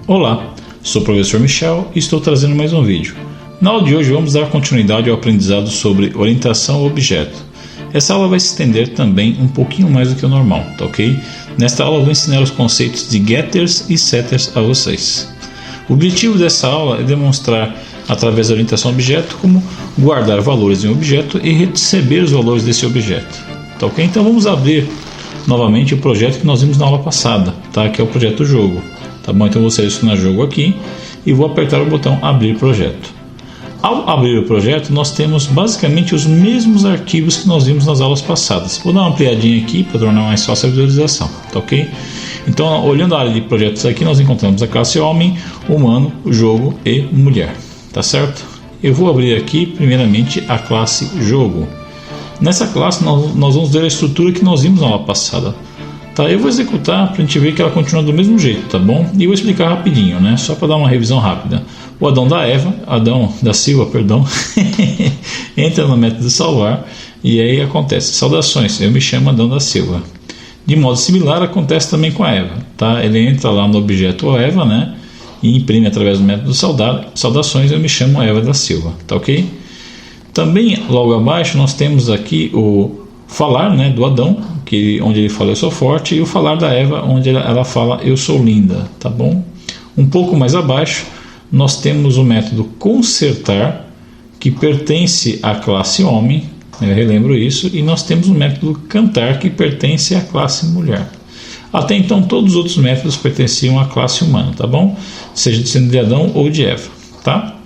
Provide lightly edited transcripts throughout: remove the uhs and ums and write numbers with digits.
Olá, sou o professor Michel e estou trazendo mais um vídeo. Na aula de hoje vamos dar continuidade ao aprendizado sobre orientação ao objeto. Essa aula vai se estender também um pouquinho mais do que o normal, tá ok? Nesta aula eu vou ensinar os conceitos de getters e setters a vocês. O objetivo dessa aula é demonstrar, através da orientação ao objeto, como guardar valores em um objeto e receber os valores desse objeto, tá ok? Então vamos abrir novamente o projeto que nós vimos na aula passada, tá? Que é o projeto jogo, tá bom? Então eu vou selecionar jogo aqui e vou apertar o botão abrir projeto. Ao abrir o projeto, nós temos basicamente os mesmos arquivos que nós vimos nas aulas passadas. Vou dar uma ampliadinha aqui para tornar mais fácil a visualização, tá ok? Então, olhando a área de projetos aqui, nós encontramos a classe homem, humano, jogo e mulher, tá certo? Eu vou abrir aqui, primeiramente, a classe jogo. Nessa classe, nós vamos ver a estrutura que nós vimos na aula passada. Tá, eu vou executar para a gente ver que ela continua do mesmo jeito, tá bom? E vou explicar rapidinho, né? Só para dar uma revisão rápida. O Adão da Silva, entra no método salvar e aí acontece: saudações, eu me chamo Adão da Silva. De modo similar acontece também com a Eva, tá? Ele entra lá no objeto Eva, né? E imprime através do método saudações, eu me chamo Eva da Silva, tá ok? Também logo abaixo nós temos aqui o falar, né, do Adão, onde ele fala eu sou forte, e o falar da Eva, onde ela fala eu sou linda, tá bom? Um pouco mais abaixo nós temos o método consertar, que pertence à classe homem, eu relembro isso, e nós temos o método cantar, que pertence à classe mulher. Até então todos os outros métodos pertenciam à classe humana, tá bom? Seja sendo de Adão ou de Eva, tá?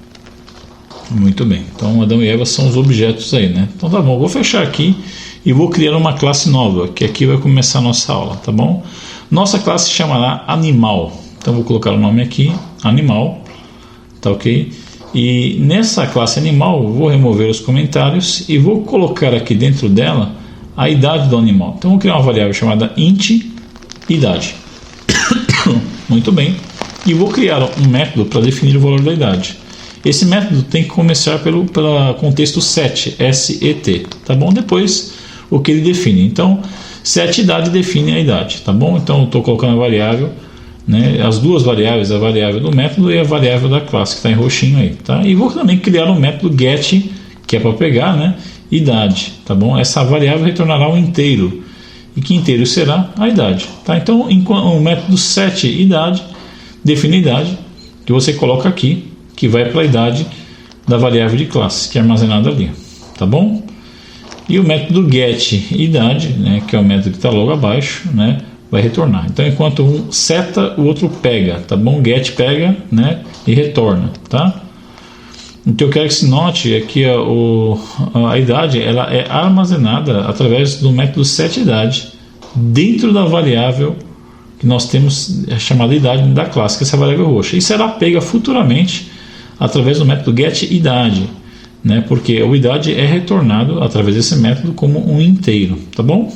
Muito bem, então Adão e Eva são os objetos aí, né? Então tá bom, vou fechar aqui e vou criar uma classe nova, que aqui vai começar a nossa aula, tá bom? Nossa classe se chamará animal, então vou colocar o nome aqui, animal, tá ok? E nessa classe animal vou remover os comentários e vou colocar aqui dentro dela a idade do animal. Então vou criar uma variável chamada int idade. Muito bem, e vou criar um método para definir o valor da idade. Esse método tem que começar pelo contexto set, S-E-T, tá bom? Depois o que ele define. Então, set idade define a idade, tá bom? Então, eu estou colocando a variável, né? As duas variáveis, a variável do método e a variável da classe, que está em roxinho aí, tá? E vou também criar um método get, que é para pegar, né? Idade, tá bom? Essa variável retornará um inteiro. E que inteiro será? A idade, tá? Então, o método set idade define a idade, que você coloca aqui, que vai para a idade da variável de classe, que é armazenada ali, tá bom? E o método get idade, né, que é o método que está logo abaixo, né, vai retornar. Então, enquanto um seta, o outro pega, tá bom? Get pega, né, e retorna, tá? Então, eu quero que se note é que a idade ela é armazenada através do método set idade dentro da variável que nós temos chamada idade da classe, que é essa variável roxa. E será pega futuramente através do método getIdade, né? Porque o idade é retornado através desse método como um inteiro, tá bom?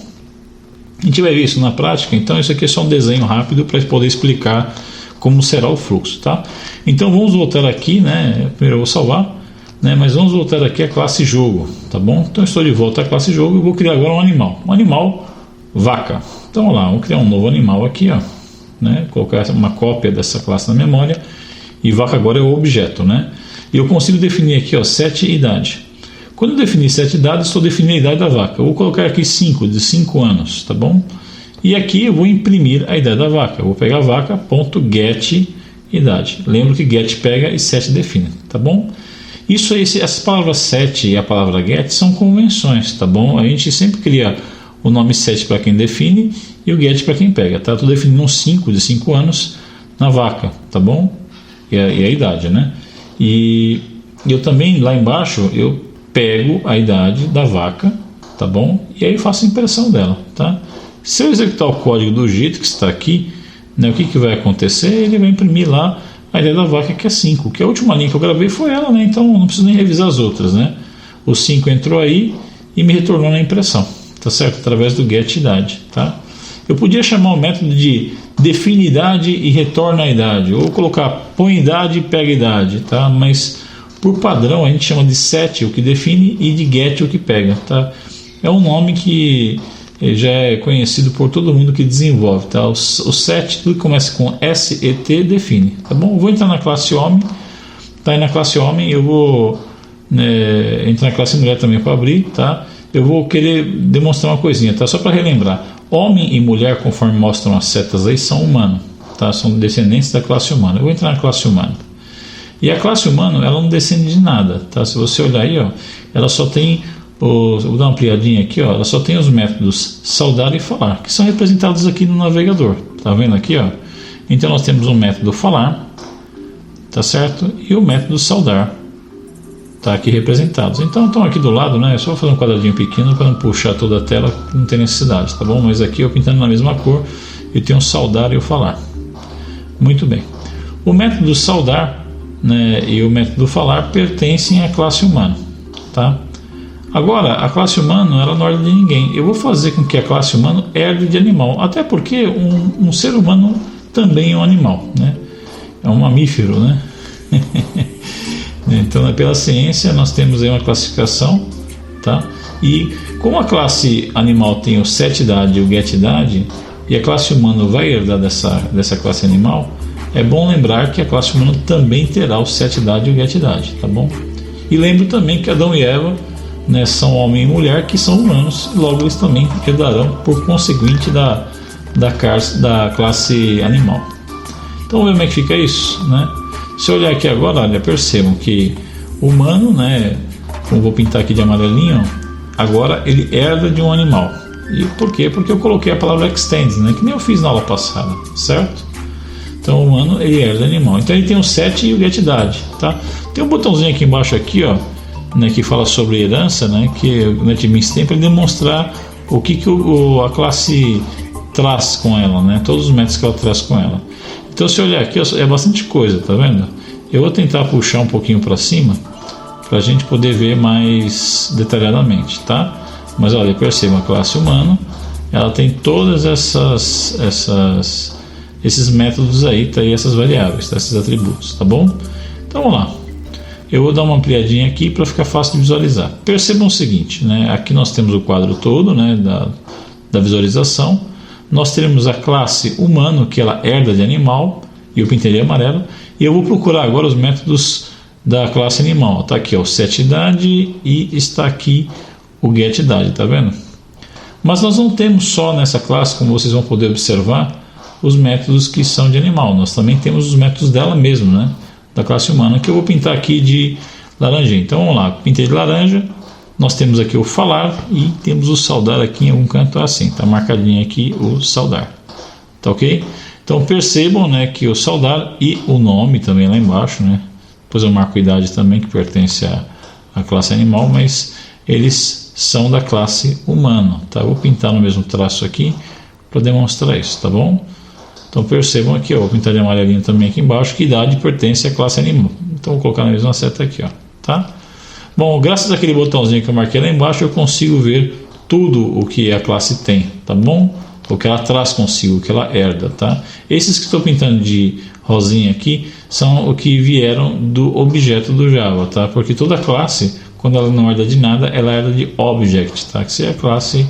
A gente vai ver isso na prática, então isso aqui é só um desenho rápido para poder explicar como será o fluxo, tá? Então vamos voltar aqui, né? Primeiro eu vou salvar, né? Mas vamos voltar aqui à classe jogo, tá bom? Então eu estou de volta à classe jogo e vou criar agora um animal vaca. Então vamos lá, vamos criar um novo animal aqui, ó, né? Colocar uma cópia dessa classe na memória. E vaca agora é o objeto, né? E eu consigo definir aqui, ó, set idade. Quando eu definir set idade, estou definindo a idade da vaca. Eu vou colocar aqui 5, de 5 anos, tá bom? E aqui eu vou imprimir a idade da vaca. Eu vou pegar a vaca.get idade. Lembro que get pega e set define, tá bom? Isso aí, as palavras set e a palavra get são convenções, tá bom? A gente sempre cria o nome set para quem define e o get para quem pega, tá? Estou definindo um 5 de 5 anos na vaca, tá bom? E a idade, né? E eu também, lá embaixo, eu pego a idade da vaca, tá bom? E aí faço a impressão dela, tá? Se eu executar o código do jeito que está aqui, né, o que vai acontecer? Ele vai imprimir lá a idade da vaca, que é 5, que a última linha que eu gravei foi ela, né? Então não preciso nem revisar as outras, né? O 5 entrou aí e me retornou na impressão, tá certo? Através do getIdade, tá? Eu podia chamar o método de define idade e retorna a idade, ou colocar põe idade e pega idade, tá? Mas por padrão a gente chama de set o que define e de get o que pega, tá? É um nome que ele já é conhecido por todo mundo que desenvolve, tá? O set, tudo que começa com SET, define, tá bom? Eu vou entrar na classe homem, tá? E na classe homem eu vou entrar na classe mulher também para abrir, tá? Eu vou querer demonstrar uma coisinha, tá? Só para relembrar, homem e mulher, conforme mostram as setas aí, são humanos, tá? São descendentes da classe humana. Eu vou entrar na classe humana. E a classe humana, ela não descende de nada, tá? Se você olhar aí, ó, ela só tem, vou dar uma ampliadinha aqui, ó, ela só tem os métodos saudar e falar, que são representados aqui no navegador, tá vendo aqui, ó? Então nós temos o método falar, tá certo? E o método saudar, tá aqui representados. Então estão aqui do lado, né? É só fazer um quadradinho pequeno para não puxar toda a tela, não tem necessidade, tá bom? Mas aqui eu pintando na mesma cor, eu tenho o saudar e o falar. Muito bem. O método saudar, né, e o método falar pertencem à classe humana, tá? Agora, a classe humana, ela não herda de ninguém. Eu vou fazer com que a classe humana herde de animal, até porque um ser humano também é um animal, né? É um mamífero, né? Então, pela ciência, nós temos aí uma classificação, tá? E como a classe animal tem o setidade e o getidade, e a classe humana vai herdar dessa classe animal, é bom lembrar que a classe humana também terá o setidade e o getidade, tá bom? E lembro também que Adão e Eva, né, são homem e mulher que são humanos, e logo eles também herdarão por conseguinte da classe animal. Então, vamos ver como é que fica isso, né? Se eu olhar aqui agora, olha, percebam que o humano, né, como vou pintar aqui de amarelinho, agora ele herda de um animal. E por quê? Porque eu coloquei a palavra extends, né, que nem eu fiz na aula passada, certo? Então o humano, ele herda de animal. Então ele tem o set e o getidade, tá? Tem um botãozinho aqui embaixo aqui, ó, né, que fala sobre herança, né, que o NetBeans tem para demonstrar o que a classe traz com ela, né, todos os métodos que ela traz com ela. Então, se olhar aqui, é bastante coisa, tá vendo? Eu vou tentar puxar um pouquinho para cima para a gente poder ver mais detalhadamente, tá? Mas olha, perceba, a classe humana, ela tem todas esses métodos aí, tá? E essas variáveis, tá? Esses atributos, tá bom? Então, vamos lá. Eu vou dar uma ampliadinha aqui para ficar fácil de visualizar. Percebam o seguinte, né? Aqui nós temos o quadro todo, né, da visualização. Nós teremos a classe humano, que ela herda de animal, e eu pintei de amarelo, e eu vou procurar agora os métodos da classe animal. Está aqui, ó, o setidade, e está aqui o getidade, tá vendo? Mas nós não temos só nessa classe, como vocês vão poder observar, os métodos que são de animal. Nós também temos os métodos dela mesmo, né, da classe humana, que eu vou pintar aqui de laranja. Então vamos lá, pintei de laranja. Nós temos aqui o falar e temos o saudar aqui em algum canto assim, está marcadinho aqui o saudar, tá ok? Então percebam, né, que o saudar e o nome também lá embaixo, né? Depois eu marco a idade também, que pertence à classe animal, mas eles são da classe humana, tá? Eu vou pintar no mesmo traço aqui para demonstrar isso, tá bom? Então percebam aqui, ó, vou pintar de amarelinho também aqui embaixo, que idade pertence à classe animal. Então vou colocar na mesma seta aqui, ó, tá? Bom, graças àquele botãozinho que eu marquei lá embaixo, eu consigo ver tudo o que a classe tem, tá bom? O que ela traz consigo, o que ela herda, tá? Esses que estou pintando de rosinha aqui são o que vieram do objeto do Java, tá? Porque toda classe, quando ela não herda de nada, ela herda de object, tá? Que é a classe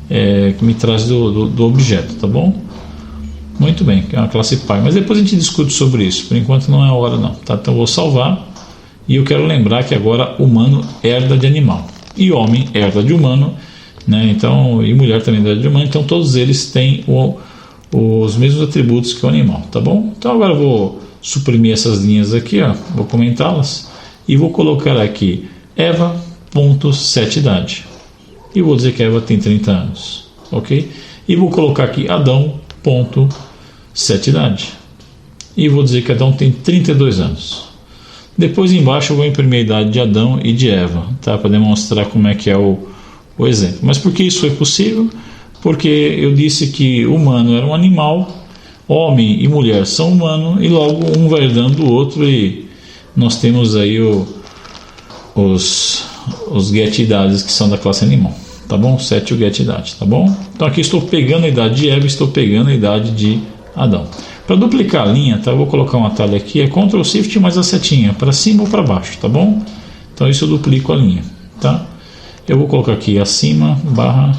que me traz do objeto, tá bom? Muito bem, que é uma classe pai, mas depois a gente discute sobre isso, por enquanto não é a hora não, tá? Então eu vou salvar. E eu quero lembrar que agora humano herda de animal e homem herda de humano, né? Então, e mulher também herda de humano. Então todos eles têm os mesmos atributos que o animal, tá bom? Então agora eu vou suprimir essas linhas aqui, ó, vou comentá-las e vou colocar aqui Eva.setidade e vou dizer que a Eva tem 30 anos, ok? E vou colocar aqui Adão.setidade e vou dizer que Adão tem 32 anos. Depois embaixo eu vou imprimir a idade de Adão e de Eva, tá? Para demonstrar como é que é o exemplo. Mas por que isso foi possível? Porque eu disse que humano era um animal, homem e mulher são humanos, e logo um vai herdando do outro, e nós temos aí os getidades que são da classe animal, tá bom? 7 e o getidade, tá bom? Então aqui estou pegando a idade de Eva, estou pegando a idade de Adão. Para duplicar a linha, tá? Eu vou colocar um atalho aqui, é Ctrl Shift mais a setinha, para cima ou para baixo, tá bom? Então isso eu duplico a linha, tá? Eu vou colocar aqui acima, barra,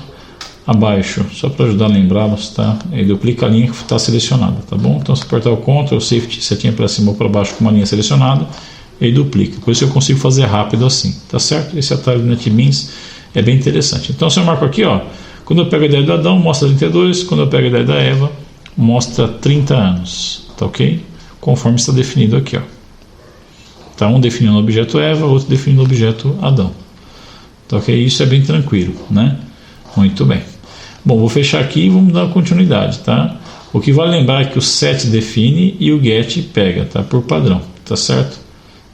abaixo, só para ajudar a lembrá-los, tá? Ele duplica a linha que está selecionada, tá bom? Então se apertar o Ctrl, Shift, setinha para cima ou para baixo com uma linha selecionada, ele duplica. Por isso eu consigo fazer rápido assim, tá certo? Esse atalho do NetBeans é bem interessante. Então se eu marco aqui, ó, quando eu pego a ideia do Adão, mostra 32, quando eu pego a ideia da Eva, mostra 30 anos, tá ok? Conforme está definido aqui, ó. Tá, um definindo o objeto Eva, outro definindo o objeto Adão. Tá ok? Isso é bem tranquilo, né? Muito bem. Bom, vou fechar aqui e vamos dar continuidade, tá? O que vale lembrar é que o set define e o get pega, tá? Por padrão, tá certo?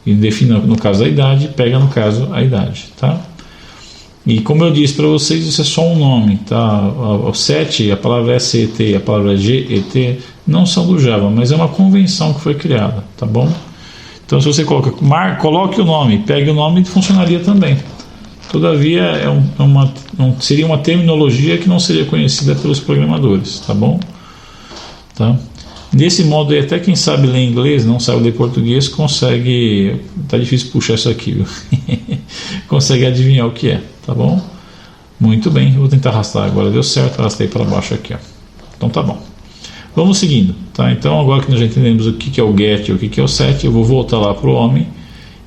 E define no caso a idade, pega no caso a idade, tá? E como eu disse para vocês, isso é só um nome, tá? O set, a palavra SET e a palavra GET não são do Java, mas é uma convenção que foi criada, tá bom? Então se você coloque o nome, pegue o nome, funcionaria também. Todavia seria uma terminologia que não seria conhecida pelos programadores, tá bom? Tá? Desse modo aí, até quem sabe ler inglês, não sabe ler português, consegue, tá difícil puxar isso aqui, viu? Consegue adivinhar o que é, tá bom? Muito bem, eu vou tentar arrastar agora, deu certo, arrastei para baixo aqui, ó. Então tá bom. Vamos seguindo, tá? Então agora que nós já entendemos o que é o get e o que é o set, eu vou voltar lá para o homem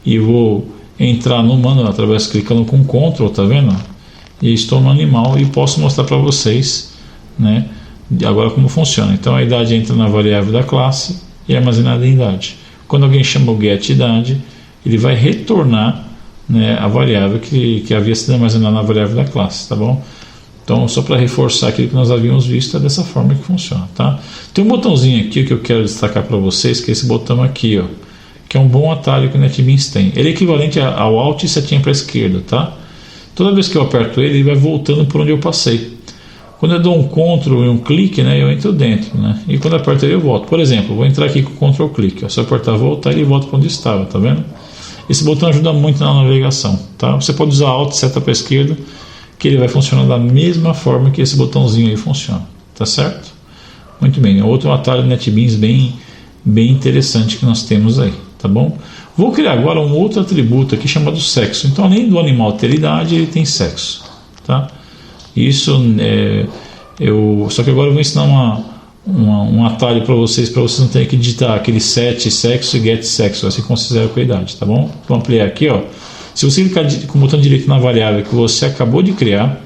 e vou entrar no manual através clicando com Ctrl, tá vendo? E estou no animal e posso mostrar para vocês, né, agora como funciona. Então a idade entra na variável da classe e é armazenada em idade. Quando alguém chama o get idade, ele vai retornar, né, a variável que havia sido armazenada na variável da classe, tá bom? Então só para reforçar aquilo que nós havíamos visto, é dessa forma que funciona, tá? Tem um botãozinho aqui que eu quero destacar para vocês, que é esse botão aqui, ó, que é um bom atalho que o NetBeans tem. Ele é equivalente ao Alt e setinha para a esquerda, tá? Toda vez que eu aperto ele vai voltando por onde eu passei. Quando eu dou um Ctrl e um clique, né, eu entro dentro, né? E quando eu aperto ele eu volto. Por exemplo, vou entrar aqui com o Ctrl clique. Se eu apertar voltar, ele volta para onde estava, tá vendo? Esse botão ajuda muito na navegação, tá? Você pode usar Alt e seta para a esquerda, que ele vai funcionar da mesma forma que esse botãozinho aí funciona, tá certo? Muito bem, outro atalho do NetBeans bem interessante que nós temos aí, tá bom? Vou criar agora um outro atributo aqui chamado sexo. Então, além do animal ter idade, ele tem sexo, tá? Isso só que agora eu vou ensinar um atalho para vocês não terem que digitar aquele set sexo e get sexo, assim como vocês fizeram com a idade, tá bom? Vou ampliar aqui, ó. Se você clicar com o botão direito na variável que você acabou de criar,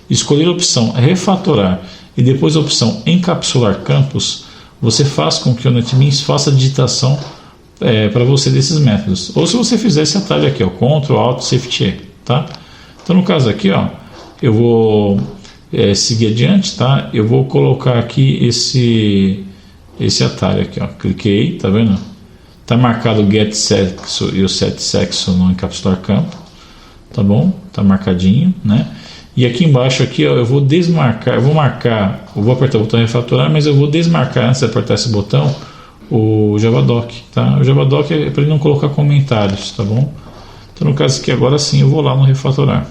escolher a opção refatorar e depois a opção encapsular campos, você faz com que o NetBeans faça a digitação para você desses métodos. Ou se você fizer esse atalho aqui, ó, Ctrl Alt Shift E, tá? Então no caso aqui, ó, eu vou seguir adiante, tá? Eu vou colocar aqui esse atalho aqui, ó. Cliquei, tá vendo? Tá marcado o get sexo e o set sexo no encapsular campo, tá bom? Tá marcadinho, né? E aqui embaixo aqui, ó, eu vou desmarcar, eu vou apertar o botão refatorar, mas eu vou desmarcar antes de apertar esse botão o Javadoc, tá? O Javadoc é para ele não colocar comentários, tá bom? Então no caso aqui agora sim eu vou lá no refatorar.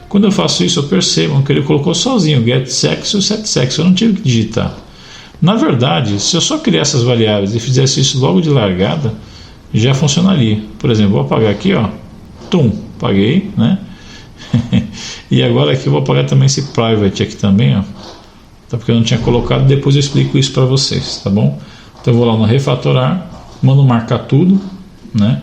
Quando eu faço isso eu percebo que ele colocou sozinho o get sexo e o set sexo, eu não tive que digitar. Na verdade, se eu só criar essas variáveis e fizesse isso logo de largada, já funcionaria. Por exemplo, vou apagar aqui, ó, apaguei, né? E agora aqui eu vou apagar também esse private aqui também, ó, tá? Porque eu não tinha colocado, depois eu explico isso para vocês, tá bom? Então eu vou lá no refatorar, mando marcar tudo, né?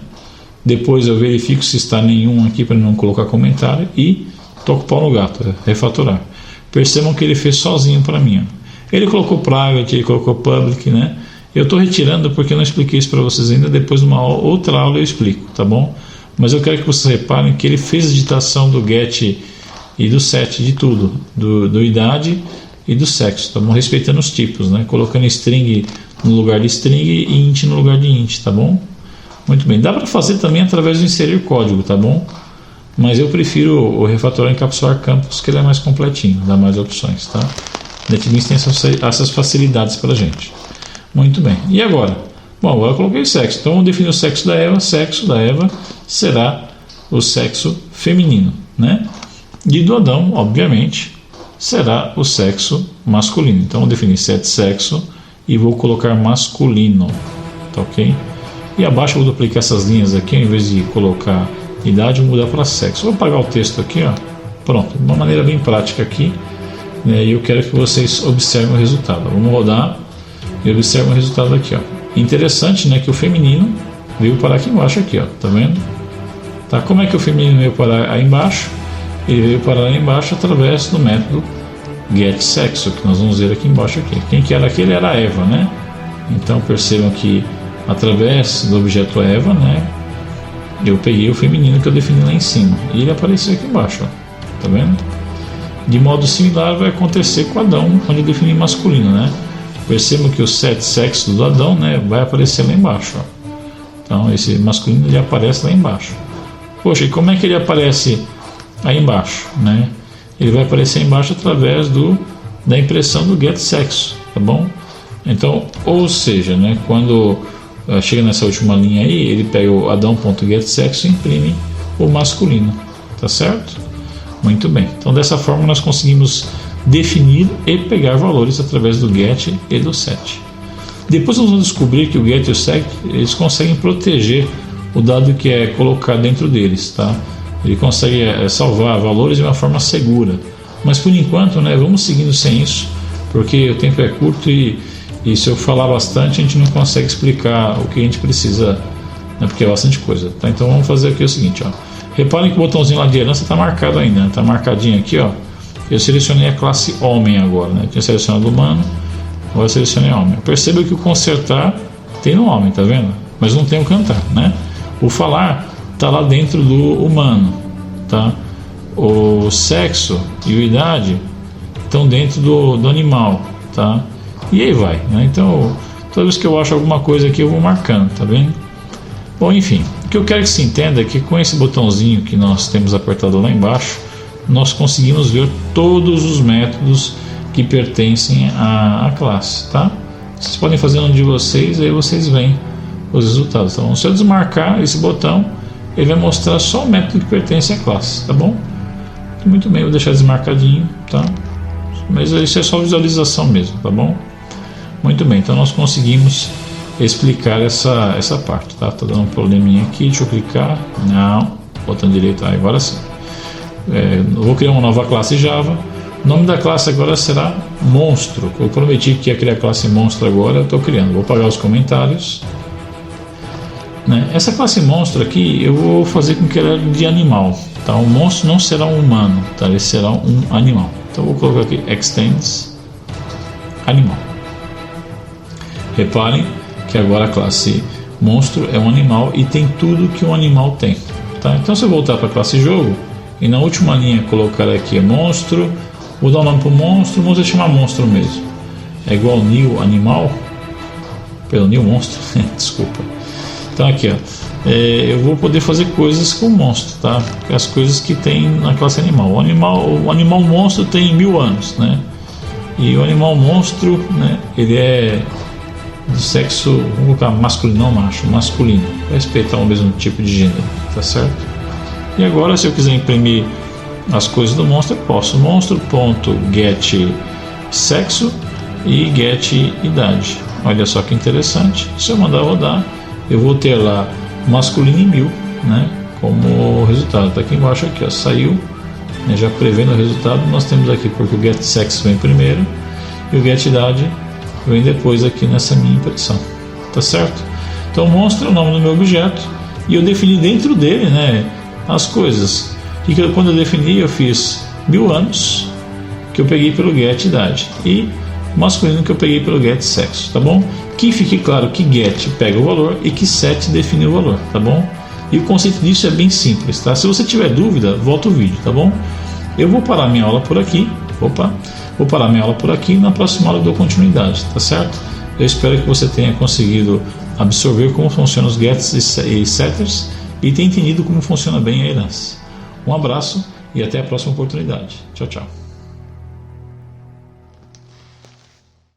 Depois eu verifico se está nenhum aqui para não colocar comentário e toco o pau no gato, refatorar. Percebam que ele fez sozinho para mim, ó. Ele colocou private, ele colocou public, né? Eu estou retirando porque eu não expliquei isso para vocês ainda. Depois, numa outra aula, eu explico, tá bom? Mas eu quero que vocês reparem que ele fez a digitação do get e do set, de tudo, do idade e do sexo, tá bom? Respeitando os tipos, né? Colocando string no lugar de string e int no lugar de int, tá bom? Muito bem. Dá para fazer também através do inserir código, tá bom? Mas eu prefiro o refatorar encapsular campos, que ele é mais completinho, dá mais opções, tá? NetBeans tem essas facilidades para a gente. Muito bem. E agora? Bom, agora eu coloquei sexo. Então, eu defino o sexo da Eva. Sexo da Eva será o sexo feminino, né? E do Adão, obviamente, será o sexo masculino. Então, eu defini set sexo e vou colocar masculino. Tá ok? E abaixo eu vou duplicar essas linhas aqui. Ao invés de colocar idade, eu vou mudar para sexo. Vou apagar o texto aqui, ó. Pronto. De uma maneira bem prática aqui. né, e eu quero que vocês observem o resultado. Vamos rodar e observem o resultado aqui, ó. Interessante, né, que o feminino veio parar aqui embaixo, aqui, ó, tá vendo? Tá, como é que o feminino veio parar aí embaixo? Ele veio parar aí embaixo através do método getSexo, que nós vamos ver aqui embaixo aqui. Quem que era aquele? Era a Eva, né? Então percebam que através do objeto Eva, né, eu peguei o feminino que eu defini lá em cima e ele apareceu aqui embaixo, ó, tá vendo? De modo similar vai acontecer com Adão, onde eu defini masculino, né? Percebam que o set sexo do Adão, né, vai aparecer lá embaixo, ó. Então esse masculino ele aparece lá embaixo. Poxa, e como é que ele aparece aí embaixo, né? Ele vai aparecer embaixo através da impressão do getSexo, tá bom? Então, ou seja, né, quando chega nessa última linha aí, ele pega o Adão.getSexo e imprime o masculino, tá certo? Muito bem. Então, dessa forma nós conseguimos definir e pegar valores através do get e do set. Depois nós vamos descobrir que o get e o set eles conseguem proteger o dado que é colocado dentro deles, tá? Ele consegue salvar valores de uma forma segura. Mas por enquanto, né, vamos seguindo sem isso, porque o tempo é curto e se eu falar bastante a gente não consegue explicar o que a gente precisa, né, porque é bastante coisa, tá? Então vamos fazer aqui o seguinte, ó. Reparem que o botãozinho lá de herança está marcado ainda, né? Tá marcadinho aqui, ó. Eu selecionei a classe homem agora, né? Eu tinha selecionado humano, agora eu selecionei homem. Perceba que o consertar tem no homem, tá vendo? Mas não tem o cantar, né? O falar está lá dentro do humano, tá? O sexo e a idade estão dentro do animal, tá? E aí vai, né? Então, toda vez que eu acho alguma coisa aqui, eu vou marcando, tá vendo? Bom, enfim, o que eu quero que se entenda é que com esse botãozinho que nós temos apertado lá embaixo, nós conseguimos ver todos os métodos que pertencem à classe, tá? Vocês podem fazer um de vocês, aí vocês veem os resultados. Então, se eu desmarcar esse botão, ele vai mostrar só o método que pertence à classe, tá bom? Muito bem, vou deixar desmarcadinho, tá? Mas isso é só visualização mesmo, tá bom? Muito bem, então nós conseguimos explicar essa parte, tá? Tá dando um probleminha aqui, deixa eu clicar, não, botão direito, agora sim. Eu vou criar uma nova classe Java, o nome da classe agora será monstro. Eu prometi que ia criar a classe monstro agora, eu estou criando, vou apagar os comentários, né? Essa classe monstro aqui eu vou fazer com que ela é de animal, tá? O monstro não será um humano, tá? Ele será um animal. Então eu vou colocar aqui extends animal. Reparem que agora a classe monstro é um animal e tem tudo que um animal tem, tá? Então se eu voltar para a classe jogo e na última linha colocar aqui monstro, vou dar o nome para o monstro vai chamar monstro mesmo. É igual new animal, pelo new monstro, desculpa. Então aqui, ó, eu vou poder fazer coisas com o monstro, tá? As coisas que tem na classe animal. O animal monstro tem 1000 anos, né? E o animal monstro, né, ele é de sexo, vamos colocar masculino, não macho, masculino, para respeitar o mesmo tipo de gênero, tá certo? E agora, se eu quiser imprimir as coisas do monstro, eu posso. Monstro.getSexo e getIdade. Olha só que interessante. Se eu mandar rodar, eu vou ter lá masculino em 1000, né, como resultado. Tá aqui embaixo, aqui, ó, saiu, né, já prevendo o resultado. Nós temos aqui porque o getSexo vem primeiro e o getIdade vem depois aqui nessa minha impressão, tá certo? Então monstro é o nome do meu objeto e eu defini dentro dele, né, as coisas. E quando eu defini, eu fiz 1000 anos que eu peguei pelo getIdade e masculino que eu peguei pelo getSexo, tá bom? Que fique claro que get pega o valor e que set define o valor, tá bom? E o conceito disso é bem simples, tá? Se você tiver dúvida, volta o vídeo, tá bom? Eu vou parar minha aula por aqui. Vou parar minha aula por aqui e na próxima aula eu dou continuidade, tá certo? Eu espero que você tenha conseguido absorver como funcionam os gets e setters e tenha entendido como funciona bem a herança. Um abraço e até a próxima oportunidade. Tchau, tchau.